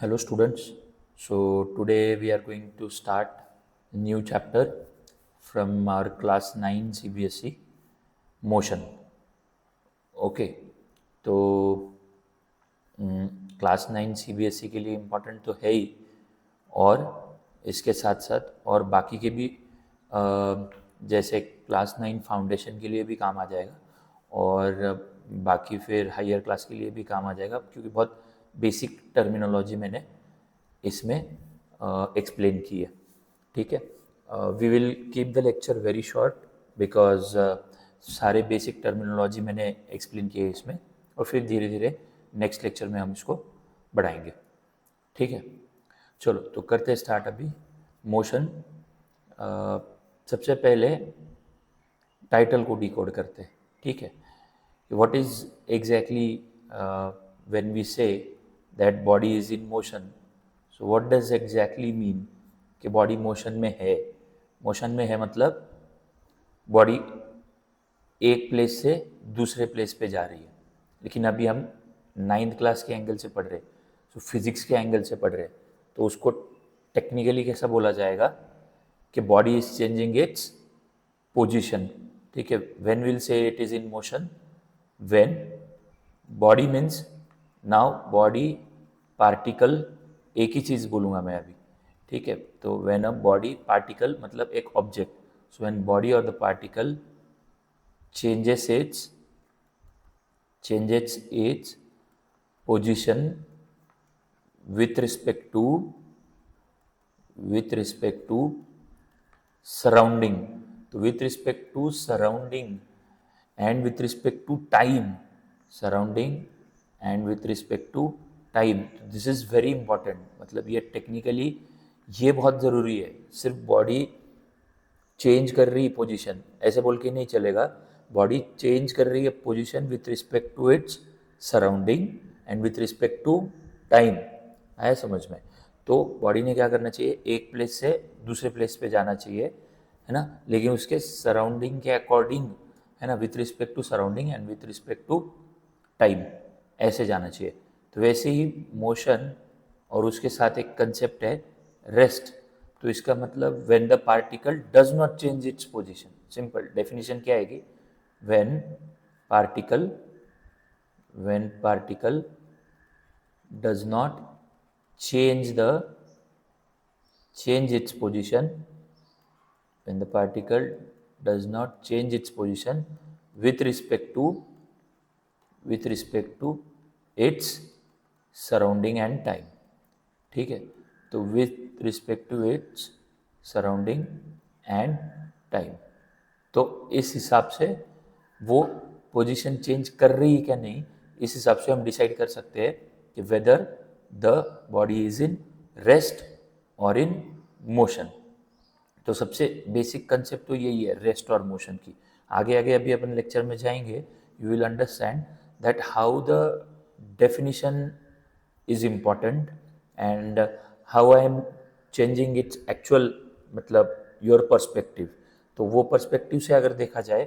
Hello students. So today we are going to start a new chapter from our class 9 CBSE motion. Okay तो class 9 CBSE के लिए important तो है ही, और इसके साथ साथ और बाकी के भी जैसे क्लास 9 फाउंडेशन के लिए भी काम आ जाएगा, और बाकी फिर हायर क्लास के लिए भी काम आ जाएगा, क्योंकि बहुत बेसिक टर्मिनोलॉजी मैंने इसमें एक्सप्लेन की है. ठीक है, we will keep the lecture very short because सारे बेसिक टर्मिनोलॉजी मैंने एक्सप्लेन किए इसमें, और फिर धीरे धीरे नेक्स्ट लेक्चर में हम इसको बढ़ाएंगे. ठीक है, चलो तो करते स्टार्ट अभी. मोशन, सबसे पहले टाइटल को डिकोड करते हैं. ठीक है, what is exactly when we say that body is in motion, so what does exactly mean कि बॉडी मोशन में है. मोशन में है मतलब बॉडी एक प्लेस से दूसरे प्लेस पे जा रही है. लेकिन अभी हम 9th क्लास के एंगल से पढ़ रहे, तो फिजिक्स के एंगल से पढ़ रहे, तो उसको टेक्निकली कैसा बोला जाएगा कि body is changing its position. ठीक है, when will say it is in motion, when body means now body particle, एक ही चीज़ बोलूँगा मैं अभी. ठीक है, तो व्हेन अ बॉडी पार्टिकल मतलब एक ऑब्जेक्ट, सो व्हेन बॉडी और the particle changes its position with respect to surrounding. तो with respect to surrounding and with respect to time, surrounding and with respect to time, this is very important. मतलब ये technically ये बहुत ज़रूरी है. सिर्फ body change कर रही पोजीशन ऐसे बोल के नहीं चलेगा. बॉडी चेंज कर रही है position with respect to its surrounding and with respect to time. आया समझ में? तो बॉडी ने क्या करना चाहिए, एक प्लेस से दूसरे प्लेस पे जाना चाहिए, है ना, लेकिन उसके सराउंडिंग के अकॉर्डिंग, है ना, with respect to surrounding and with respect to time ऐसे जाना चाहिए. तो वैसे ही मोशन और उसके साथ एक कंसेप्ट है रेस्ट. तो इसका मतलब when the particle does not change its position. Simple definition क्या आएगी, when particle does not change its position, when the particle does not change its position with respect to its surrounding and time. ठीक है, तो with respect to its surrounding and time, तो इस हिसाब से वो पोजीशन चेंज कर रही है क्या नहीं, इस हिसाब से हम डिसाइड कर सकते हैं कि whether the body is in rest और इन मोशन. तो सबसे बेसिक कंसेप्ट तो यही है, रेस्ट और मोशन की. आगे आगे अभी अपन लेक्चर में जाएंगे, you will understand that how the definition is important and how I am changing its actual, मतलब योर पर्सपेक्टिव. तो वो पर्सपेक्टिव से अगर देखा जाए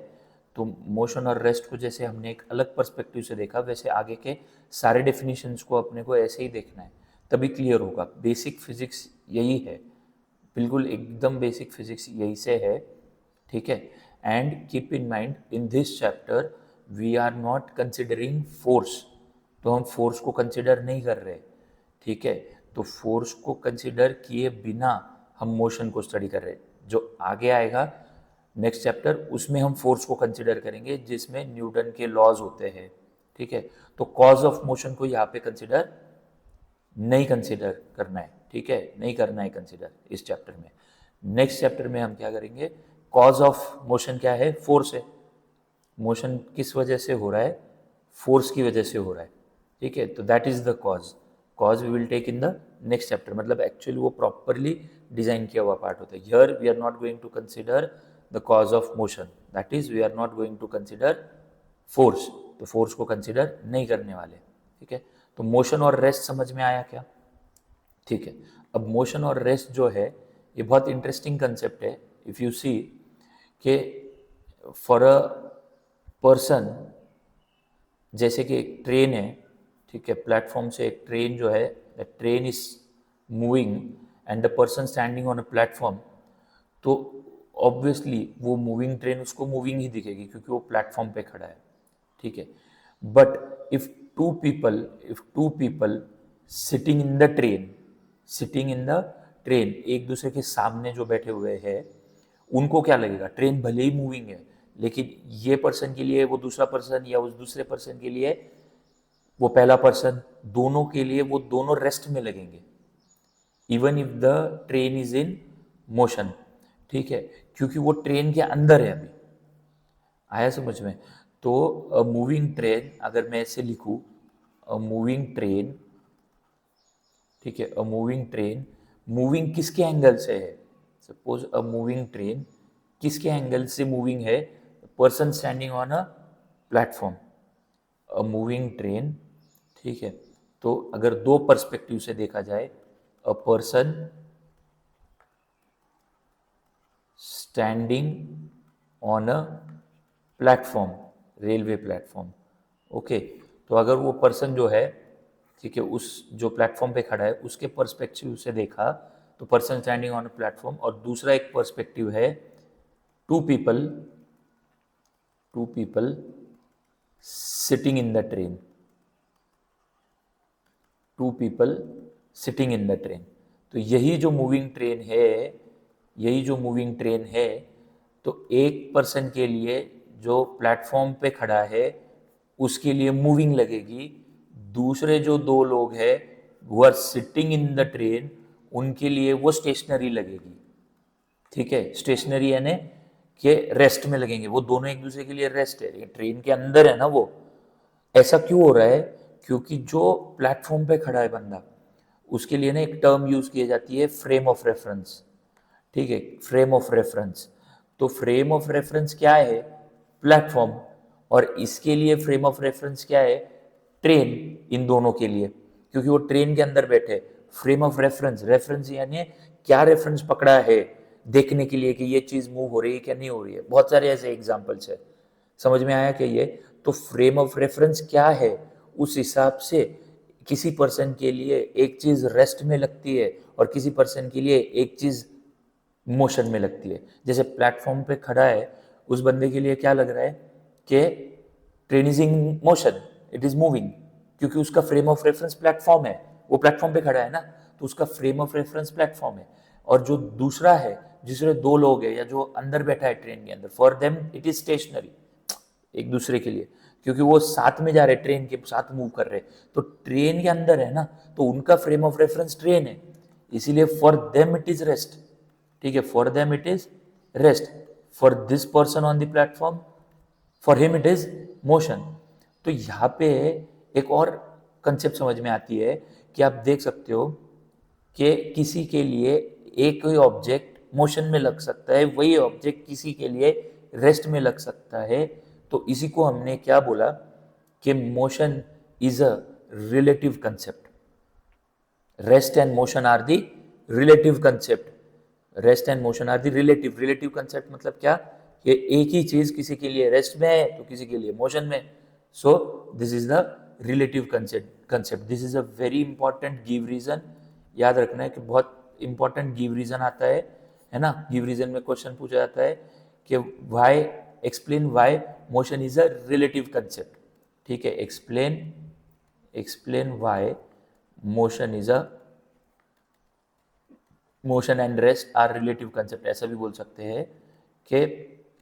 तो मोशन और रेस्ट को जैसे हमने एक अलग पर्सपेक्टिव से देखा, वैसे आगे के सारे डेफिनेशंस को अपने को ऐसे ही देखना है, तभी क्लियर होगा. बेसिक फिजिक्स यही है, बिल्कुल एकदम बेसिक फिजिक्स यही से है. ठीक है, and keep in mind in this chapter we are not considering force. तो हम फोर्स को कंसिडर नहीं कर रहे. ठीक है, तो फोर्स को कंसिडर किए बिना हम मोशन को स्टडी कर रहे हैं. जो आगे आएगा नेक्स्ट चैप्टर, उसमें हम फोर्स को कंसिडर करेंगे, जिसमें न्यूटन के लॉज होते हैं. ठीक है, तो कॉज ऑफ मोशन को यहाँ पे कंसिडर नहीं कंसिडर करना है. ठीक है, नहीं करना है कंसिडर इस चैप्टर में. नेक्स्ट चैप्टर में हम क्या करेंगे, कॉज ऑफ मोशन क्या है, फोर्स है. मोशन किस वजह से हो रहा है, फोर्स की वजह से हो रहा है. ठीक है, तो that is the cause we will take in the next chapter. मतलब एक्चुअली वो प्रॉपरली डिजाइन किया हुआ पार्ट होता है. Here we are not going to consider the cause of motion, that is we are not going to consider force. तो force को consider नहीं करने वाले. ठीक है, तो मोशन और रेस्ट समझ में आया क्या? ठीक है, अब मोशन और रेस्ट जो है ये बहुत इंटरेस्टिंग कंसेप्ट है. इफ़ यू सी कि फॉर अ पर्सन, जैसे कि एक ट्रेन है. ठीक है, प्लेटफॉर्म से एक ट्रेन जो है the train is moving and the person standing on a platform, तो ऑब्वियसली वो मूविंग ट्रेन उसको मूविंग ही दिखेगी क्योंकि वो प्लेटफॉर्म पे खड़ा है, ठीक है। But if two people sitting in the train, sitting in the train, एक दूसरे के सामने जो बैठे हुए हैं, उनको क्या लगेगा, ट्रेन भले ही मूविंग है, लेकिन ये पर्सन के लिए वो दूसरा पर्सन, या उस दूसरे पर्सन के लिए वो पहला पर्सन, दोनों के लिए वो दोनों रेस्ट में लगेंगे, even if the train is in motion, ठीक है, क्योंकि वो ट्रेन के अंदर है अभी। आया समझ में? तो अ मूविंग ट्रेन, अगर मैं ऐसे लिखूं, अ मूविंग ट्रेन, ठीक है, अ मूविंग ट्रेन, मूविंग किसके एंगल से है? सपोज अ मूविंग ट्रेन किसके एंगल से मूविंग है? Person standing on a platform. A moving train, ठीक है, तो अगर दो पर्सपेक्टिव से देखा जाए, a person standing on a platform, railway platform, okay, तो अगर वो पर्सन जो है, ठीक है, उस जो प्लेटफॉर्म पे खड़ा है उसके पर्सपेक्टिव से देखा तो person standing on a platform, और दूसरा एक पर्सपेक्टिव है two people, two people sitting in the train, two people sitting in the train. तो यही जो मूविंग ट्रेन है, यही जो मूविंग ट्रेन है, तो एक पर्सन के लिए जो प्लेटफॉर्म पे खड़ा है उसके लिए मूविंग लगेगी, दूसरे जो दो लोग हैं वो are sitting in the train, उनके लिए वो स्टेशनरी लगेगी, ठीक है, स्टेशनरी यानी कि रेस्ट में लगेंगे, वो दोनों एक दूसरे के लिए रेस्ट है, ट्रेन के अंदर है ना वो। ऐसा क्यों हो रहा है? क्योंकि जो प्लेटफॉर्म पे खड़ा है बंदा, उसके लिए ना एक टर्म यूज की जाती है, फ्रेम ऑफ रेफरेंस, ठीक है, फ्रेम ऑफ रेफरेंस। तो फ्रेम ऑफ रेफरेंस क्या है? प्लेटफॉर्म। और इसके लिए फ्रेम ऑफ रेफरेंस क्या है? ट्रेन, इन दोनों के लिए, क्योंकि वो ट्रेन के अंदर बैठे। फ्रेम ऑफ रेफरेंस, रेफरेंस यानी क्या रेफरेंस पकड़ा है देखने के लिए कि ये चीज मूव हो रही है क्या नहीं हो रही है। बहुत सारे ऐसे एग्जाम्पल्स है, समझ में आया कि ये? तो फ्रेम ऑफ रेफरेंस क्या है, उस हिसाब से किसी पर्सन के लिए एक चीज रेस्ट में लगती है और किसी पर्सन के लिए एक चीज मोशन में लगती है। जैसे प्लेटफॉर्म पे खड़ा है, उस बंदे के लिए क्या लग रहा है कि train is in motion, it is moving, क्योंकि उसका फ्रेम ऑफ रेफरेंस प्लेटफॉर्म है, वो प्लेटफॉर्म पे खड़ा है ना, तो उसका फ्रेम ऑफ रेफरेंस प्लेटफॉर्म है। और जो दूसरा है, जिसमें दो लोग हैं या जो अंदर बैठा है ट्रेन के अंदर, for them it is stationary, एक दूसरे के लिए, क्योंकि वो साथ में जा रहे, ट्रेन के साथ मूव कर रहे, तो ट्रेन के अंदर है ना, तो उनका फ्रेम ऑफ रेफरेंस ट्रेन है, इसीलिए for them it is rest, ठीक है, for them it is rest, for this person on the platform, for him it is motion. तो यहाँ पे एक और कंसेप्ट समझ में आती है कि आप देख सकते हो कि किसी के लिए एक ही ऑब्जेक्ट मोशन में लग सकता है, वही ऑब्जेक्ट किसी के लिए रेस्ट में लग सकता है। तो इसी को हमने क्या बोला कि motion is a relative concept. Rest and motion are the relative concept, rest and motion are the relative, relative concept मतलब क्या, कि एक ही चीज किसी के लिए रेस्ट में है तो किसी के लिए मोशन में। So this is the relative concept, this is a very important give reason. याद रखना है कि बहुत इंपॉर्टेंट गिव रीजन आता है ना, गिव रीजन में क्वेश्चन पूछा जाता है कि why, explain why motion is a relative concept, ठीक है, explain why motion is a, motion and rest are relative concept, ऐसा भी बोल सकते हैं कि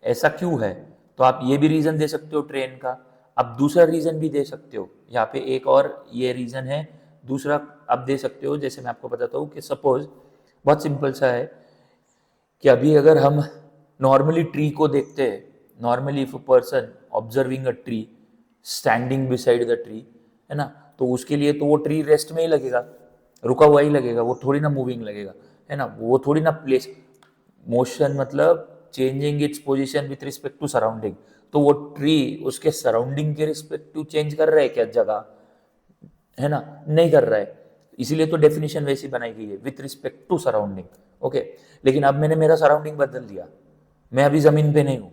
ऐसा क्यों है। तो आप ये भी रीजन दे सकते हो ट्रेन का, आप दूसरा रीजन भी दे सकते हो, यहाँ पे एक और ये रीजन है दूसरा आप दे सकते हो। जैसे मैं आपको बताता हूँ कि सपोज, बहुत सिंपल सा है कि अभी अगर हम नॉर्मली ट्री को देखते हैं, normally if a person observing a tree standing beside the tree, है ना, तो उसके लिए तो वो ट्री रेस्ट में ही लगेगा, रुका हुआ ही लगेगा, वो थोड़ी ना मूविंग लगेगा, है ना, वो थोड़ी ना प्लेस, मोशन मतलब changing its position with respect to surrounding. तो वो ट्री उसके सराउंडिंग के रिस्पेक्ट टू चेंज कर रहा है क्या जगह, है ना, नहीं कर रहा है, इसीलिए तो डेफिनेशन वैसी बनाई गई है, with respect to surrounding, okay. लेकिन अब मैंने मेरा सराउंडिंग बदल दिया, मैं अभी जमीन पे नहीं हूं,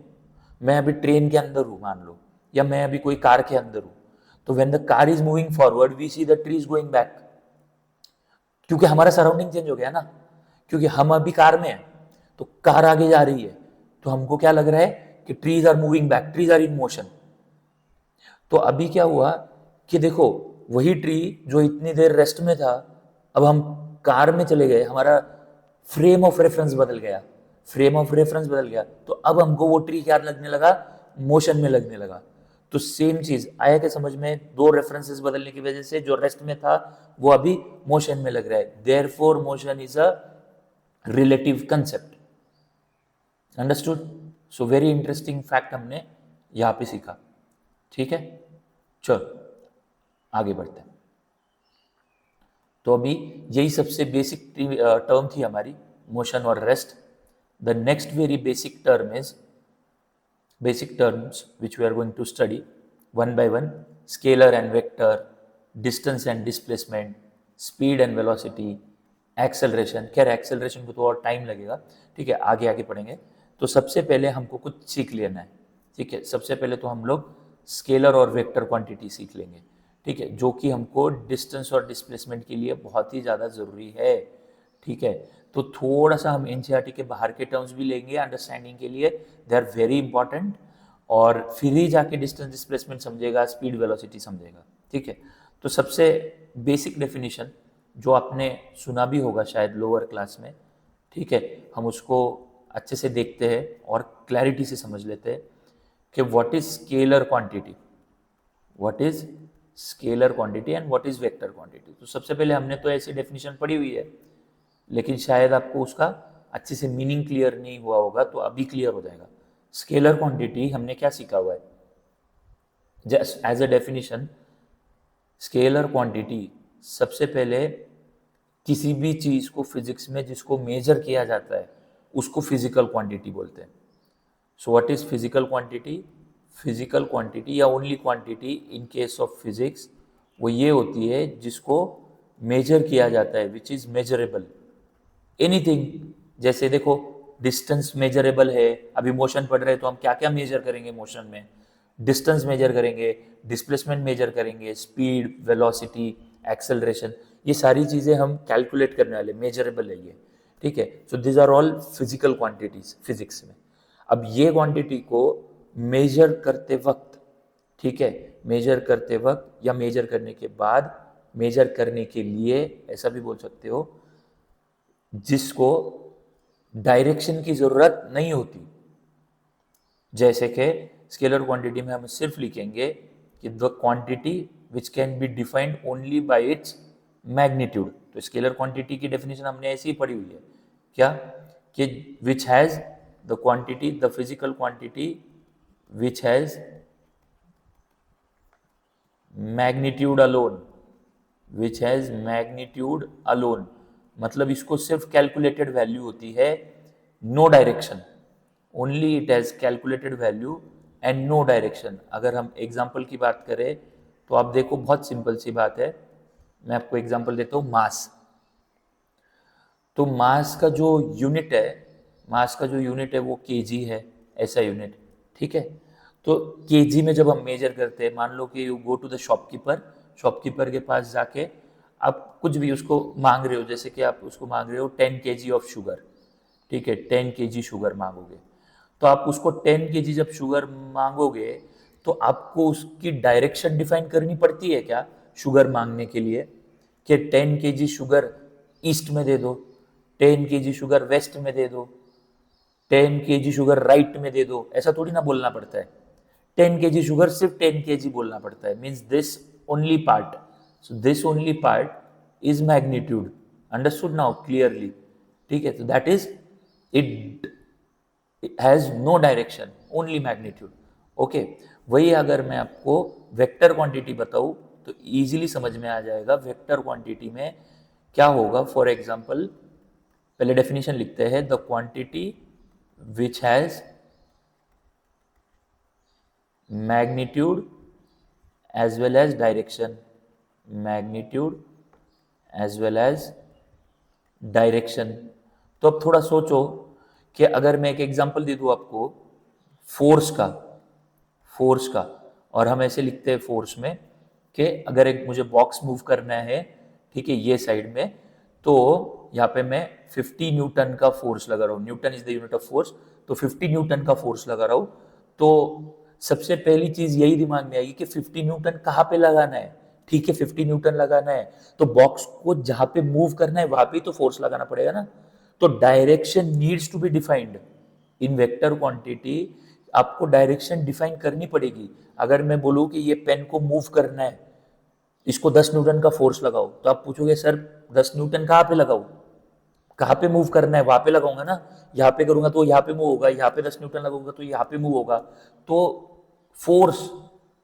मैं अभी ट्रेन के अंदर हूं मान लो, या मैं अभी कोई कार के अंदर हूं, तो when the car is moving forward we see the tree is going back, क्योंकि हमारा सराउंडिंग चेंज हो गया ना, क्योंकि हम अभी कार में हैं, तो कार आगे जा रही है, तो हमको क्या लग रहा है कि trees are moving back, trees are in motion. तो अभी क्या हुआ कि देखो, वही ट्री जो इतनी देर रेस्ट में था, अब हम कार में चले गए, हमारा फ्रेम ऑफ रेफरेंस बदल गया, फ्रेम ऑफ रेफरेंस बदल गया, तो अब हमको वो ट्री क्या लगने लगा, मोशन में लगने लगा। तो सेम चीज आया कि समझ में, दो रेफरेंसेस बदलने की वजह से जो रेस्ट में था वो अभी मोशन में लग रहा है। Therefore motion is a relative concept. Understood? So very interesting fact हमने यहां पे सीखा। ठीक है, चलो आगे बढ़ते हैं। तो अभी यही सबसे बेसिक टर्म थी हमारी, मोशन और rest. The next very basic term is basic terms which we are going to study one by one: scalar and vector, distance and displacement, speed and velocity, acceleration। खैर acceleration को तो और time लगेगा, ठीक है, आगे आगे पढ़ेंगे। तो सबसे पहले हमको कुछ सीख लेना है, ठीक है। सबसे पहले तो हम लोग स्केलर और वेक्टर क्वांटिटी सीख लेंगे, ठीक है, जो कि हमको डिस्टेंस और डिस्प्लेसमेंट के लिए बहुत ही ज़्यादा ज़रूरी है, ठीक है। तो थोड़ा सा हम एनसीईआरटी के बाहर के टर्म्स भी लेंगे अंडरस्टैंडिंग के लिए, दे आर वेरी इंपॉर्टेंट। और फिर ही जाके डिस्टेंस डिस्प्लेसमेंट समझेगा, स्पीड वेलोसिटी समझेगा, ठीक है। तो सबसे बेसिक डेफिनेशन जो आपने सुना भी होगा शायद लोअर क्लास में, ठीक है, हम उसको अच्छे से देखते हैं और क्लैरिटी से समझ लेते हैं कि what is scalar quantity, what is scalar quantity and what is vector quantity. तो सबसे पहले हमने तो ऐसी डेफिनेशन पढ़ी हुई है, लेकिन शायद आपको उसका अच्छे से मीनिंग क्लियर नहीं हुआ होगा, तो अभी क्लियर हो जाएगा। स्केलर क्वांटिटी हमने क्या सीखा हुआ है, just as a definition, scalar quantity सबसे पहले किसी भी चीज को फिजिक्स में जिसको मेजर किया जाता है उसको फिजिकल क्वांटिटी बोलते हैं। So what is physical quantity? Physical quantity या only quantity in case of physics वो ये होती है जिसको मेजर किया जाता है, विच इज मेजरेबल। एनीथिंग, जैसे देखो डिस्टेंस मेजरेबल है, अभी मोशन पढ़ रहे हैं तो हम क्या क्या मेजर करेंगे मोशन में, डिस्टेंस मेजर करेंगे, डिस्प्लेसमेंट मेजर करेंगे, स्पीड, वेलोसिटी, एक्सेलरेशन, ये सारी चीजें हम कैलकुलेट करने वाले, मेजरेबल है ये, ठीक है। So this are all physical quantities physics में। अब ये क्वांटिटी को मेजर करते वक्त, ठीक है, मेजर करते वक्त या मेजर करने के बाद, मेजर करने के लिए ऐसा भी बोल सकते हो, जिसको डायरेक्शन की जरूरत नहीं होती। जैसे कि स्केलर क्वांटिटी में हम सिर्फ लिखेंगे कि the quantity which can be defined only by its magnitude. तो स्केलर क्वांटिटी की डेफिनेशन हमने ऐसी ही पढ़ी हुई है, क्या, कि which has the quantity, the physical quantity which has magnitude alone, which has magnitude alone, मतलब इसको सिर्फ कैलकुलेटेड वैल्यू होती है, no direction, only it has calculated value and no direction. अगर हम एग्जांपल की बात करें तो आप देखो बहुत सिंपल सी बात है, मैं आपको एग्जांपल देता हूँ, मास। तो मास का जो यूनिट है, मास का जो यूनिट है वो केजी है, ऐसा यूनिट, ठीक है। तो केजी में जब हम मेजर करते हैं, मान लो कि you go to the shopkeeper, shopkeeper के पास जाके आप कुछ भी उसको मांग रहे हो, जैसे कि आप उसको मांग रहे हो 10 केजी ऑफ शुगर, ठीक है, 10 केजी शुगर मांगोगे, तो आप उसको 10 केजी जब शुगर मांगोगे तो आपको उसकी डायरेक्शन डिफाइन करनी पड़ती है क्या शुगर मांगने के लिए, कि 10 केजी शुगर ईस्ट में दे दो, 10 केजी शुगर वेस्ट में दे दो, 10 केजी शुगर राइट में दे दो, ऐसा थोड़ी ना बोलना पड़ता है। 10 केजी शुगर सिर्फ 10 केजी बोलना पड़ता है, means this only part, so this only part is magnitude. Understood now clearly? ठीक है, तो that is it has no direction, only magnitude. Okay, वही अगर मैं आपको वेक्टर क्वांटिटी बताऊं तो इजीली समझ में आ जाएगा वेक्टर क्वांटिटी में क्या होगा। फॉर एग्जांपल, पहले डेफिनेशन लिखते हैं, the quantity which has magnitude as well as direction, magnitude as well as direction. तो अब थोड़ा सोचो कि अगर मैं एक एग्जांपल दे दूं आपको फोर्स का, फोर्स का, और हम ऐसे लिखते हैं फोर्स में कि अगर एक मुझे बॉक्स मूव करना है, ठीक है, ये साइड में, तो यहाँ पे मैं 50 न्यूटन का फोर्स लगा रहा हूँ, Newton is the unit of force, तो 50 न्यूटन का फोर्स लगा रहा हूँ। तो सबसे पहली चीज यही दिमाग में आएगी कि 50 न्यूटन कहाँ पे लगाना है। ठीक है, 50 न्यूटन लगाना है तो बॉक्स को जहां पे मूव करना है वहां पे तो फोर्स लगाना पड़ेगा ना। तो direction needs to be defined in vector quantity. आपको डायरेक्शन डिफाइन करनी पड़ेगी। अगर मैं बोलूं कि ये पेन को मूव करना है, इसको 10 न्यूटन का फोर्स लगाओ, तो आप पूछोगे सर 10 न्यूटन कहाँ पे लगाओ, कहाँ पे मूव करना है, वहां पे लगाऊंगा ना। यहाँ पे करूंगा तो यहाँ पे मूव होगा, यहाँ पे 10 न्यूटन लगाऊंगा तो यहाँ पे मूव होगा। तो फोर्स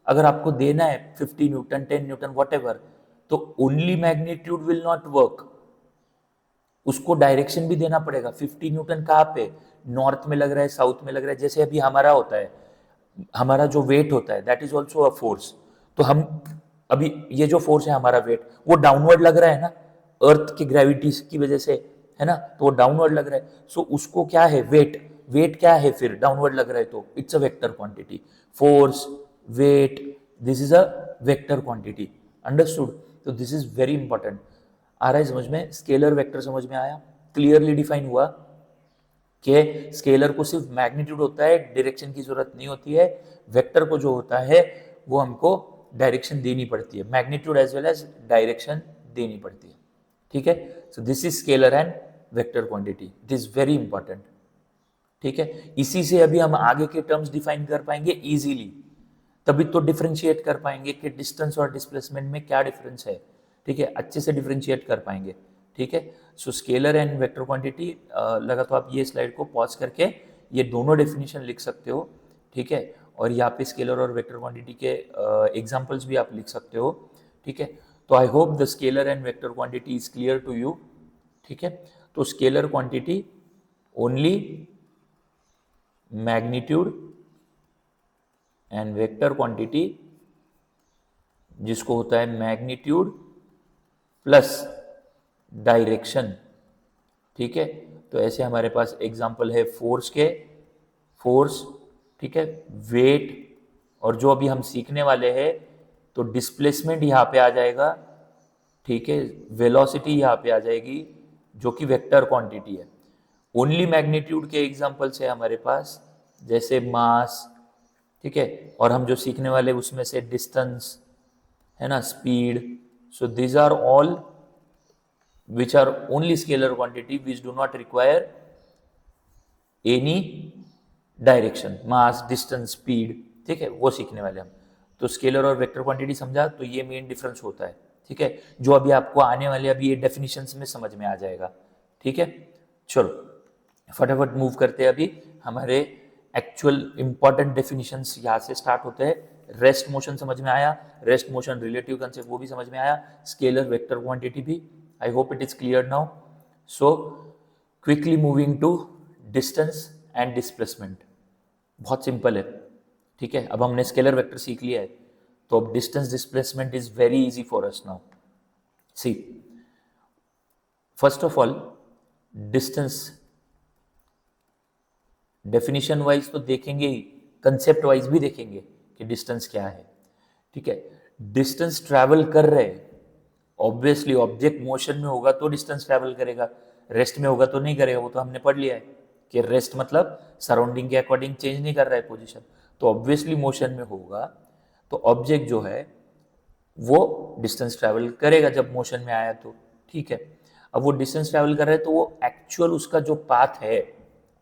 अगर आपको देना है 50 न्यूटन, 10 न्यूटन, वट तो only magnitude will not work, उसको डायरेक्शन भी देना पड़ेगा। 50 न्यूटन कहाँ पे, नॉर्थ में लग रहा है, साउथ में लग रहा है। जैसे अभी हमारा होता है, हमारा जो वेट होता है that is also a force. तो हम अभी ये जो फोर्स है हमारा वेट, वो डाउनवर्ड लग रहा है ना, अर्थ की ग्रेविटी की वजह से, है ना, तो वो डाउनवर्ड लग रहा है। सो उसको क्या है, वेट, वेट क्या है फिर, डाउनवर्ड लग रहा है तो it's a vector quantity. Force, weight, this is a vector quantity. Understood? So this is very important. आ रहा है समझ में? स्केलर वेक्टर समझ में आया, क्लियरली डिफाइन हुआ कि स्केलर को सिर्फ मैग्नीट्यूड होता है, डायरेक्शन की जरूरत नहीं होती है। वेक्टर को जो होता है वो हमको डायरेक्शन देनी पड़ती है, magnitude as well as direction देनी पड़ती है। ठीक है, so this is scalar and vector quantity, it is very important. ठीक है, इसी से अभी हम आगे के टर्म्स डिफाइन कर पाएंगे इजीली, तभी तो डिफरेंशिएट कर पाएंगे कि डिस्टेंस और डिस्प्लेसमेंट में क्या डिफरेंस है। ठीक है, अच्छे से डिफरेंशिएट कर पाएंगे। ठीक है, so scalar and vector quantity लगा तो आप ये स्लाइड को पॉज करके ये दोनों डेफिनेशन लिख सकते हो। ठीक है, और यहाँ पे स्केलर और वेक्टर क्वांटिटी के एग्जांपल्स भी आप लिख सकते हो। ठीक है, तो I hope the scalar and vector quantity is clear to you. ठीक है, तो scalar quantity only magnitude and vector quantity जिसको होता है मैग्नीट्यूड प्लस डायरेक्शन। ठीक है, तो ऐसे हमारे पास एग्जांपल है फोर्स के, फोर्स, ठीक है, वेट, और जो अभी हम सीखने वाले हैं तो डिस्प्लेसमेंट यहां पे आ जाएगा। ठीक है, वेलोसिटी यहां पे आ जाएगी जो कि वेक्टर क्वांटिटी है। ओनली मैग्नीट्यूड के एग्जांपल्स है हमारे पास, जैसे मास, ठीक है, और हम जो सीखने वाले उसमें से डिस्टेंस, है ना, speed. So these are all which are only scalar quantity which do not require any direction, mass, distance, speed। ठीक है, वो सीखने वाले हम। तो स्केलर और वेक्टर क्वांटिटी समझा, तो ये मेन डिफरेंस होता है। ठीक है, जो अभी आपको आने वाले अभी ये डेफिनेशंस में समझ में आ जाएगा। ठीक है, चलो फटाफट मूव करते हैं। अभी हमारे एक्चुअल इंपॉर्टेंट डेफिनेशंस यहाँ से स्टार्ट होते हैं। रेस्ट मोशन समझ में आया, रेस्ट मोशन रिलेटिव कंसेप्ट वो भी समझ में आया, स्केलर वेक्टर क्वांटिटी भी। I hope it is clear now. So quickly moving to distance and displacement। बहुत सिंपल है। ठीक है, अब हमने स्केलर वेक्टर सीख लिया है, तो अब distance displacement is very easy for us now. See, first of all distance definition wise तो देखेंगे ही, कंसेप्ट वाइज भी देखेंगे कि डिस्टेंस क्या है। ठीक है, डिस्टेंस ट्रैवल कर रहे हैं, ऑब्वियसली ऑब्जेक्ट मोशन में होगा तो डिस्टेंस ट्रैवल करेगा, रेस्ट में होगा तो नहीं करेगा। वो तो हमने पढ़ लिया है कि रेस्ट मतलब सराउंडिंग के अकॉर्डिंग चेंज नहीं कर रहा है पोजीशन, तो ऑब्वियसली मोशन में होगा। तो ऑब्जेक्ट जो है वो डिस्टेंस ट्रैवल करेगा जब मोशन में आया तो। ठीक है, अब वो डिस्टेंस ट्रैवल कर रहा है तो वो एक्चुअल उसका जो पाथ है,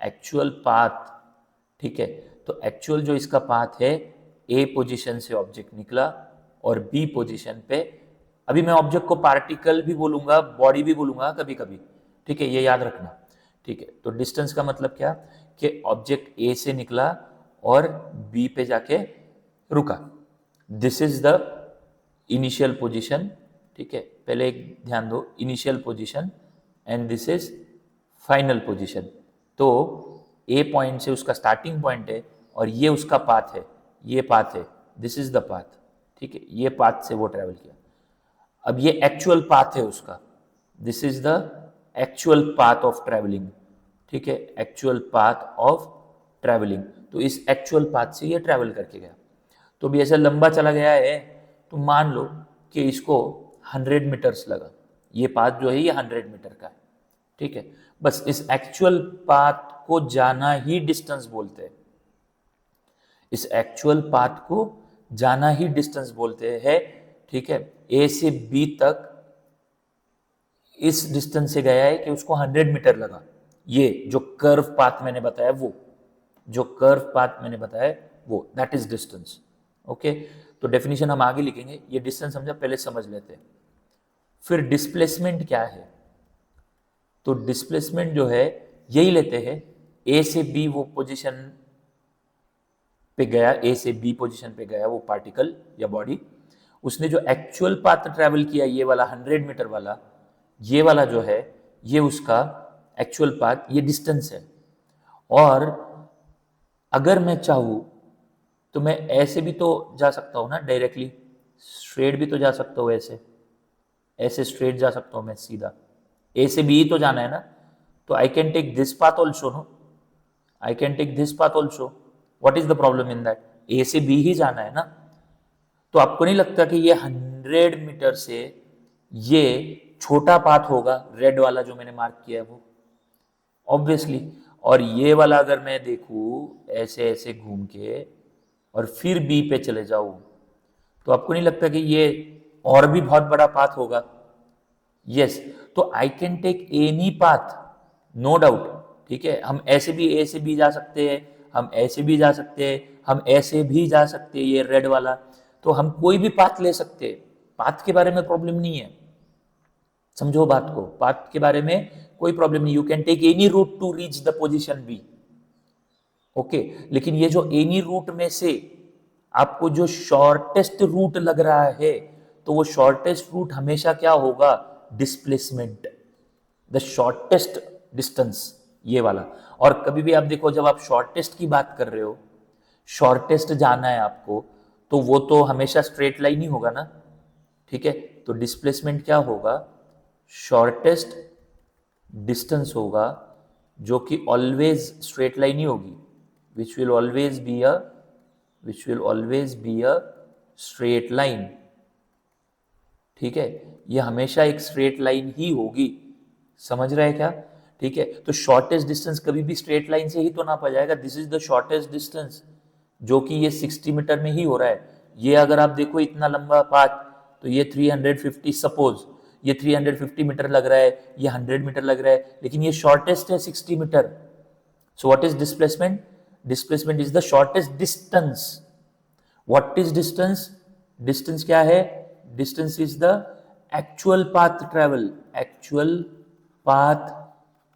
एक्चुअल पाथ, ठीक है, तो एक्चुअल जो इसका पाथ है, ए पोजीशन से ऑब्जेक्ट निकला और बी पोजीशन पे, अभी मैं ऑब्जेक्ट को पार्टिकल भी बोलूंगा, बॉडी भी बोलूंगा कभी कभी। ठीक है, ये याद रखना। ठीक है, तो डिस्टेंस का मतलब क्या कि ऑब्जेक्ट ए से निकला और बी पे जाके रुका, this is the initial position. ठीक है, पहले एक ध्यान दो, initial position and this is final position. तो ए पॉइंट से उसका स्टार्टिंग पॉइंट है और ये उसका पाथ है, ये पाथ है, दिस इज द पाथ। ठीक है, ये पाथ से वो ट्रेवल किया। अब ये एक्चुअल पाथ है उसका, this is the actual path of travelling. ठीक है, एक्चुअल पाथ ऑफ ट्रेवलिंग। तो इस एक्चुअल पाथ से ये ट्रेवल करके गया। तो भी ऐसा लंबा चला गया है, तो मान लो कि इसको 100 मीटर्स लगा, ये पाथ जो है ये 100 मीटर का है, ठीक है। बस इस एक्चुअल पाथ को जाना ही डिस्टेंस बोलते हैं, इस एक्चुअल पाथ को जाना ही डिस्टेंस बोलते हैं, ठीक है। ए से बी तक इस डिस्टेंस से गया है कि उसको 100 मीटर लगा, ये जो कर्व पाथ मैंने बताया वो, जो कर्व पाथ मैंने बताया वो, दैट इज डिस्टेंस। ओके, तो डेफिनेशन हम आगे लिखेंगे, ये डिस्टेंस समझा, पहले समझ लेते हैं। फिर डिस्प्लेसमेंट क्या है? तो डिस्प्लेसमेंट जो है यही लेते हैं, ए से बी वो पोजीशन पे गया, ए से बी पोजीशन पे गया वो पार्टिकल या बॉडी, उसने जो एक्चुअल पाथ ट्रैवल किया ये वाला 100 मीटर वाला, ये वाला जो है ये उसका एक्चुअल पाथ, ये डिस्टेंस है। और अगर मैं चाहूँ तो मैं ऐसे भी तो जा सकता हूँ ना, डायरेक्टली स्ट्रेट भी तो जा सकता हूँ, ऐसे ऐसे स्ट्रेट जा सकता हूँ मैं सीधा, ए से बी तो जाना है ना, तो I can take this path also, no, I can take this path also, what is the problem in that, A से बी ही जाना है ना। तो आपको नहीं लगता कि ये 100 मीटर से ये छोटा पाथ होगा, रेड वाला जो मैंने मार्क किया है वो, ऑब्वियसली। और ये वाला अगर मैं देखूं ऐसे ऐसे घूम के और फिर बी पे चले जाऊं, तो आपको नहीं लगता कि ये और भी बहुत बड़ा पाथ होगा? यस, तो I can take any path, no doubt, ठीक है। हम ऐसे भी ए से बी जा सकते हैं, हम ऐसे भी जा सकते हैं, हम ऐसे भी जा सकते हैं, ये रेड वाला, तो हम कोई भी पाथ ले सकते हैं, पाथ के बारे में प्रॉब्लम नहीं है, समझो बात को, पाथ के बारे में कोई प्रॉब्लम नहीं, you can take any route to reach the position B, okay. लेकिन ये जो एनी रूट में से आपको जो शॉर्टेस्ट रूट लग रहा है, तो वो शॉर्टेस्ट रूट हमेशा क्या होगा? डिस्प्लेसमेंट, द शॉर्टेस्ट डिस्टेंस, ये वाला। और कभी भी आप देखो, जब आप शॉर्टेस्ट की बात कर रहे हो, शॉर्टेस्ट जाना है आपको, तो वो तो हमेशा स्ट्रेट लाइन ही होगा ना, ठीक है। तो डिस्प्लेसमेंट क्या होगा? शॉर्टेस्ट डिस्टेंस होगा, जो कि ऑलवेज स्ट्रेट लाइन ही होगी, which will always be a straight line, ठीक है। ये हमेशा एक स्ट्रेट लाइन ही होगी, समझ रहे हैं क्या? ठीक है, तो शॉर्टेस्ट डिस्टेंस कभी भी स्ट्रेट लाइन से ही तो नापा जाएगा, this is the shortest distance, जो कि ये 60 मीटर में ही हो रहा है। ये अगर आप देखो इतना लंबा पाथ, तो ये 350, सपोज ये 350 मीटर लग रहा है, ये 100 मीटर लग रहा है, लेकिन ये शॉर्टेस्ट है 60 metre. So what is displacement? Displacement is the shortest distance. What is distance? Distance क्या है? Distance is the actual path travel, actual path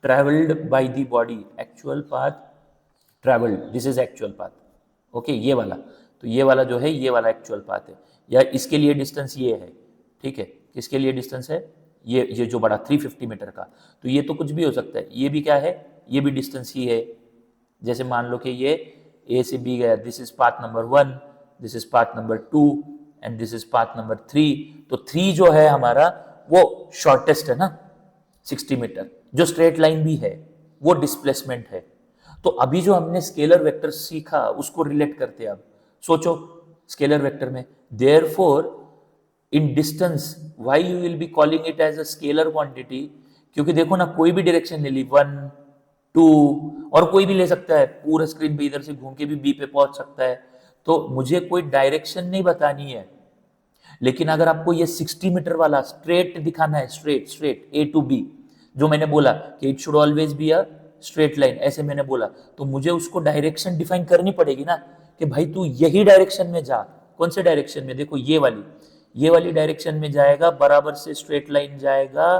travelled by the body, actual path travelled, this is actual path, okay. ये वाला, तो ये वाला जो है ये वाला एक्चुअल पाथ है, या इसके लिए डिस्टेंस ये है, ठीक है। किसके लिए डिस्टेंस है? ये जो बड़ा 350 मीटर का, तो ये तो कुछ भी हो सकता है, ये भी क्या है? ये भी डिस्टेंस ही है। जैसे मान लो कि ये ए से बी गया, this is path number 1, this is path number 2 and this is path number 3, तो 3 जो है हमारा वो शॉर्टेस्ट है ना 60 मीटर, जो स्ट्रेट लाइन भी है, वो डिस्प्लेसमेंट है। तो अभी जो हमने स्केलर वेक्टर सीखा उसको रिलेट करते हैं। अब सोचो स्केलर वेक्टर में, therefore in distance why you will be calling it as a scalar quantity, क्योंकि देखो ना, कोई भी डायरेक्शन ले ली, 1 2 और कोई भी ले सकता है, पूरा स्क्रीन पे इधर से घूम के भी बी पे पहुंच सकता है, तो मुझे कोई डायरेक्शन नहीं बतानी है। लेकिन अगर आपको ये 60 मीटर वाला स्ट्रेट दिखाना है, straight straight A to B, जो मैंने बोला कि it should always be a straight line, ऐसे मैंने बोला, तो मुझे उसको डायरेक्शन डिफाइन करनी पड़ेगी ना, कि भाई तू यही डायरेक्शन में जा। कौन से डायरेक्शन में? देखो ये वाली डायरेक्शन में जाएगा, बराबर से स्ट्रेट लाइन जाएगा,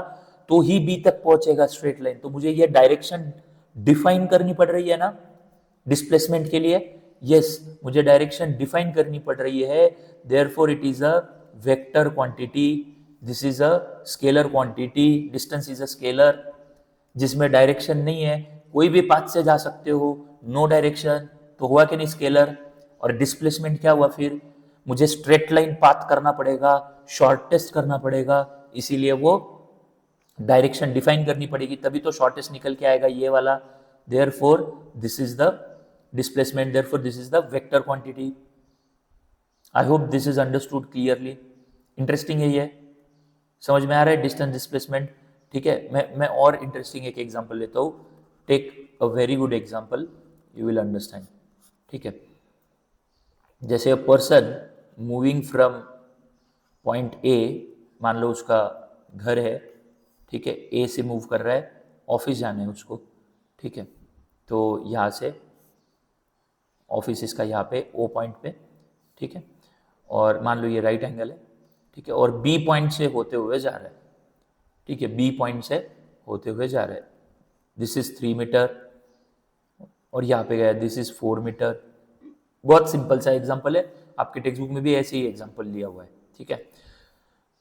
तो ही बी तक पहुंचेगा स्ट्रेट लाइन। तो मुझे ये डायरेक्शन डिफाइन करनी पड़ रही है ना डिस्प्लेसमेंट के लिए। यस, मुझे डायरेक्शन डिफाइन करनी पड़ रही है, therefore it is a vector quantity, this is a scalar quantity, distance is a scalar, जिसमें डायरेक्शन नहीं है, कोई भी पाथ से जा सकते हो, नो डायरेक्शन, तो हुआ कि नहीं स्केलर। और डिस्प्लेसमेंट क्या हुआ? फिर मुझे स्ट्रेट लाइन पाथ करना पड़ेगा, शॉर्टेस्ट करना पड़ेगा, इसीलिए वो डायरेक्शन डिफाइन करनी पड़ेगी, तभी तो शॉर्टेस्ट निकल के आएगा ये वाला। Therefore this is the displacement, therefore this is the vector quantity. I hope this is understood clearly. Interesting है ये, समझ में आ रहा है डिस्टेंस डिस्प्लेसमेंट? ठीक है, मैं और इंटरेस्टिंग एक एग्जांपल लेता हूँ। Take a very good example, you will understand. ठीक है, जैसे a person moving from point A, मान लो उसका घर है, ठीक है, ए से मूव कर रहा है, ऑफिस जाना है उसको, ठीक है, तो यहाँ से ऑफिस इसका यहाँ पे ओ पॉइंट पे, ठीक है, और मान लो ये राइट एंगल है, ठीक है, और बी पॉइंट से होते हुए जा रहा है, ठीक है, बी पॉइंट से होते हुए जा रहा है, दिस इज 3 मीटर, और यहाँ पे गया दिस इज 4 मीटर। बहुत सिंपल सा एग्जाम्पल है, आपके टेक्स्ट बुक में भी ऐसे ही एग्जाम्पल लिया हुआ है, ठीक है।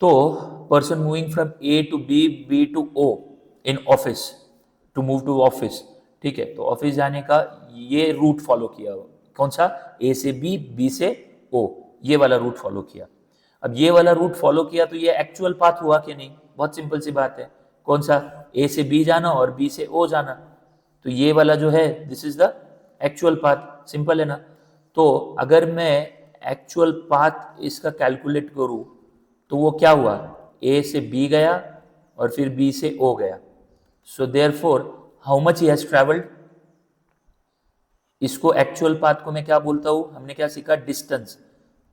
तो person moving from A to B, B to O in office, to move to office, ठीक है, तो ऑफिस जाने का ये रूट फॉलो किया, कौन सा, ए से बी, बी से ओ, ये वाला रूट फॉलो किया। अब ये वाला रूट फॉलो किया तो ये एक्चुअल पाथ हुआ कि नहीं? बहुत सिंपल सी बात है, कौन सा, ए से बी जाना और बी से ओ जाना, तो ये वाला जो है this is the actual path, simple है ना। तो अगर मैं एक्चुअल पाथ इसका कैलकुलेट करूं तो वो क्या हुआ, ए से बी गया और फिर बी से ओ गया, so therefore how much he has travelled, इसको एक्चुअल पाथ को मैं क्या बोलता हूं, हमने क्या सीखा, distance,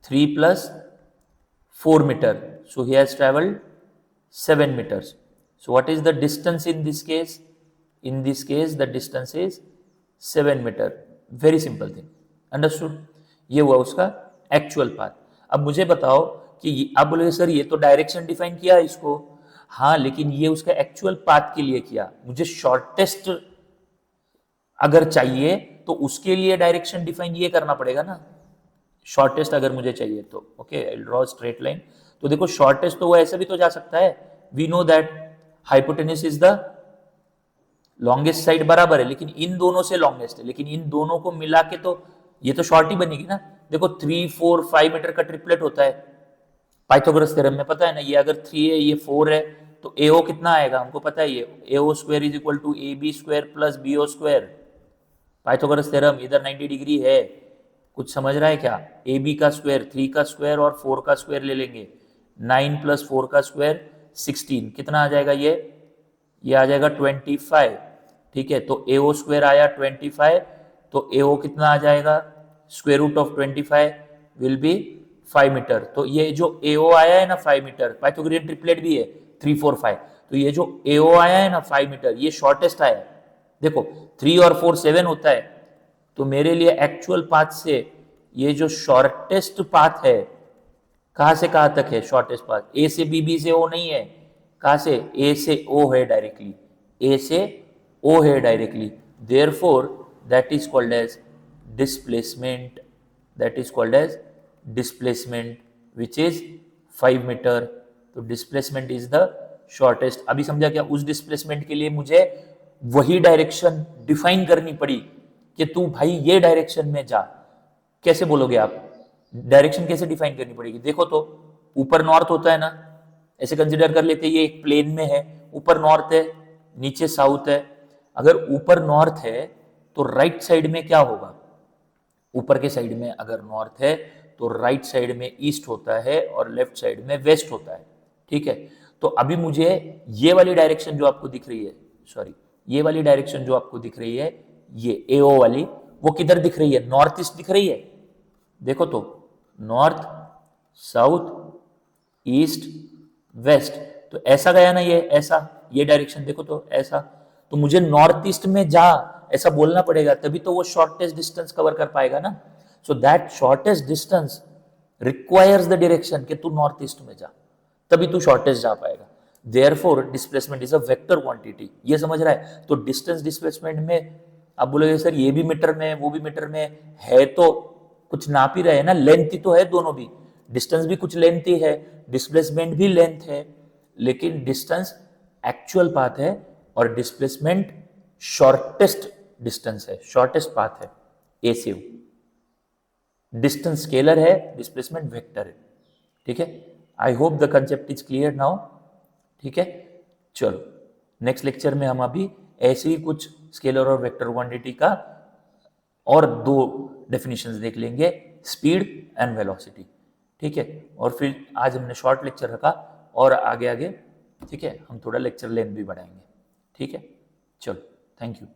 3 + 4 metre, so he has traveled 7 meters. So what is the distance in this case? In this case the distance is 7 meter. Very simple thing, understood? ये हुआ उसका एक्चुअल पाथ। अब मुझे बताओ कि आप बोलोगे सर ये तो डायरेक्शन डिफाइन किया इसको, हाँ लेकिन ये उसका एक्चुअल पाथ के लिए किया, मुझे शॉर्टेस्ट अगर चाहिए तो उसके लिए डायरेक्शन डिफाइन ये करना पड़ेगा ना, शॉर्टेस्ट अगर मुझे चाहिए तो, okay, I draw straight line. तो देखो शॉर्टेस्ट तो वो ऐसे भी तो जा सकता है, we know that hypotenuse is the longest side, बराबर है, लेकिन इन दोनों से लॉन्गेस्ट है, लेकिन इन दोनों को मिला के तो ये तो शॉर्ट ही बनेगी ना। देखो 3, 4, 5 मीटर का ट्रिपलेट होता है पाइथागोरस थ्योरम में, पता है ना, ये अगर 3 है ये 4 है तो एओ कितना आएगा हमको पता है, ये AO square is equal to A B square plus B O square, Pythagoras theorem, इधर 90 डिग्री है, कुछ समझ रहा है क्या, ए बी का स्क्वायर, 3 का स्क्वायर और 4 का स्क्वायर ले लेंगे, 9 + 4 का स्क्वायर 16, कितना आ जाएगा ये आ जाएगा 25, ठीक है, तो एओ स्क्वायर आया 25, तो एओ कितना आ जाएगा, square root of 25 will be 5 metre. तो ये जो एओ आया है ना 5 मीटर, पाइथागोरियन ट्रिपलेट भी है 3, 4, 5, तो ये जो एओ आया है ना 5 मीटर ये शॉर्टेस्ट आया, देखो 3 और 4 7 होता है, तो मेरे लिए एक्चुअल पाथ से ये जो शॉर्टेस्ट पाथ है, कहां से कहां तक है शॉर्टेस्ट पाथ, ए से बी, बी से ओ नहीं है, कहां से, ए से ओ है डायरेक्टली, ए से ओ है directly, therefore that is called as displacement, that is called as displacement which is 5 metre. तो डिस्प्लेसमेंट इज द शॉर्टेस्ट। अभी समझा क्या, उस डिस्प्लेसमेंट के लिए मुझे वही डायरेक्शन डिफाइन करनी पड़ी कि तू भाई ये डायरेक्शन में जा, कैसे बोलोगे आप, डायरेक्शन कैसे डिफाइन करनी पड़ेगी, देखो तो ऊपर नॉर्थ होता है ना, ऐसे कंसिडर कर लेते हैं ये एक प्लेन में है, ऊपर नॉर्थ है नीचे साउथ है, अगर ऊपर नॉर्थ है तो राइट साइड में क्या होगा, ऊपर के साइड में अगर नॉर्थ है तो राइट साइड में ईस्ट होता है और लेफ्ट साइड में वेस्ट होता है, ठीक है। तो अभी मुझे ये वाली डायरेक्शन जो आपको दिख रही है, सॉरी ये वाली डायरेक्शन जो आपको दिख रही है, ये एओ वाली, वो किधर दिख रही है, नॉर्थ ईस्ट दिख रही है, देखो तो नॉर्थ साउथ ईस्ट वेस्ट, तो ऐसा गया ना ये, ऐसा ये डायरेक्शन देखो तो ऐसा, तो मुझे नॉर्थ ईस्ट में जा ऐसा बोलना पड़ेगा, तभी तो वो शॉर्टेस्ट डिस्टेंस कवर कर पाएगा ना। So that shortest distance requires the direction कि तू नॉर्थ ईस्ट में जा, तभी तू शॉर्टेस्ट जा पाएगा। Therefore displacement is a vector quantity, ये समझ रहा है। तो डिस्टेंस डिस्प्लेसमेंट में आप बोलोगे सर ये भी मीटर में वो भी मीटर में है, तो कुछ नाप ही रहे ना, लेंथ ही तो है दोनों भी, डिस्टेंस भी कुछ लेंथ ही है, डिस्प्लेसमेंट भी लेंथ है, लेकिन डिस्टेंस एक्चुअल पाथ है और डिस्प्लेसमेंट शॉर्टेस्ट डिस्टेंस है, शॉर्टेस्ट पाथ है, ए से यू। डिस्टेंस स्केलर है, डिस्प्लेसमेंट वेक्टर है, ठीक है। आई hope the concept is clear now, ठीक है। चलो नेक्स्ट लेक्चर में हम अभी ऐसे ही कुछ स्केलर और वेक्टर क्वांटिटी का और 2 डेफिनेशंस देख लेंगे, स्पीड एंड वेलोसिटी, ठीक है। और फिर आज हमने शॉर्ट लेक्चर रखा और आगे आगे, ठीक है, हम थोड़ा लेक्चर लेंथ भी बढ़ाएंगे। ठीक है, चलो, थैंक यू।